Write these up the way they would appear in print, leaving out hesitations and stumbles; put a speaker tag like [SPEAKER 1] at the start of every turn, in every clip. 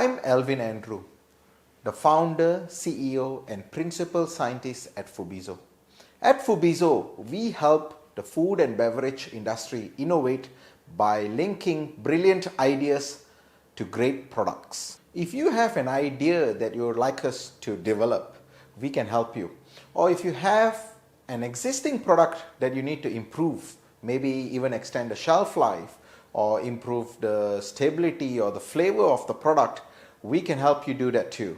[SPEAKER 1] I'm Elvin Andrew, the founder, CEO, and principal scientist at FUBIZO. At FUBIZO, we help the food and beverage industry innovate by linking brilliant ideas to great products. If you have an idea that you would like us to develop, we can help you. Or if you have an existing product that you need to improve, maybe even extend the shelf life or improve the stability or the flavor of the product, we can help you do that too.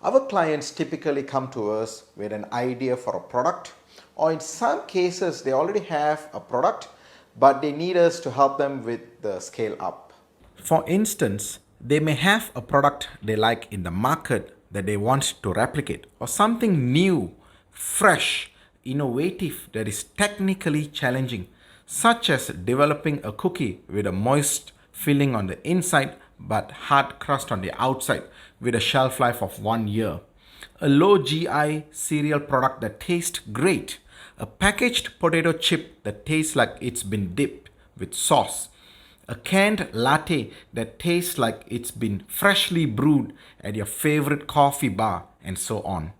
[SPEAKER 1] Our clients typically come to us with an idea for a product, or in some cases they already have a product but they need us to help them with the scale up. For instance, they may have a product they like in the market that they want to replicate, or something new, fresh, innovative that is technically challenging, such as developing a cookie with a moist filling on the inside but hard crust on the outside with a shelf life of 1 year, a low GI cereal product that tastes great, a packaged potato chip that tastes like it's been dipped with sauce, a canned latte that tastes like it's been freshly brewed at your favorite coffee bar, and so on.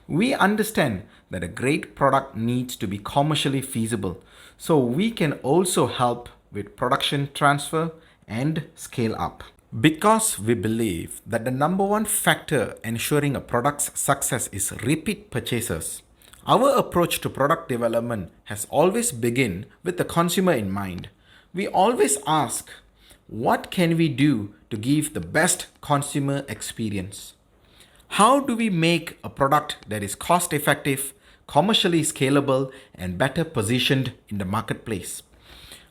[SPEAKER 1] We understand that a great product needs to be commercially feasible, so we can also help with production transfer and scale up. Because we believe that the number one factor ensuring a product's success is repeat purchases, our approach to product development has always begun with the consumer in mind. We always ask, what can we do to give the best consumer experience? How do we make a product that is cost effective, commercially scalable, and better positioned in the marketplace?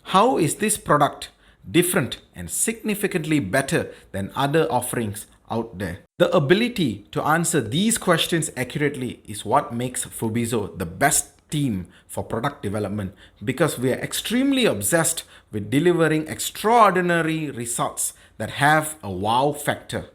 [SPEAKER 1] How is this product different and significantly better than other offerings out there? The ability to answer these questions accurately is what makes FUBIZO the best team for product development, because we are extremely obsessed with delivering extraordinary results that have a wow factor.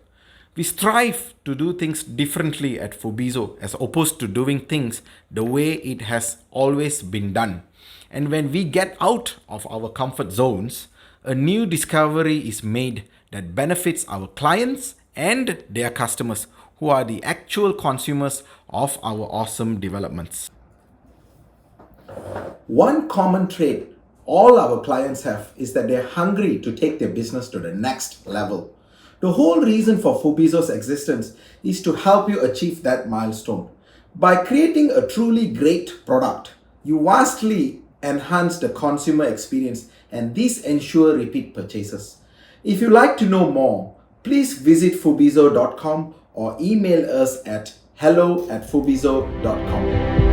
[SPEAKER 1] We strive to do things differently at FUBIZO as opposed to doing things the way it has always been done. And when we get out of our comfort zones, a new discovery is made that benefits our clients and their customers, who are the actual consumers of our awesome developments. One common trait all our clients have is that they're hungry to take their business to the next level. The whole reason for FUBIZO's existence is to help you achieve that milestone. By creating a truly great product, you vastly enhance the consumer experience, and this ensure repeat purchases. If you'd like to know more, please visit fubizo.com or email us at hello@fubizo.com.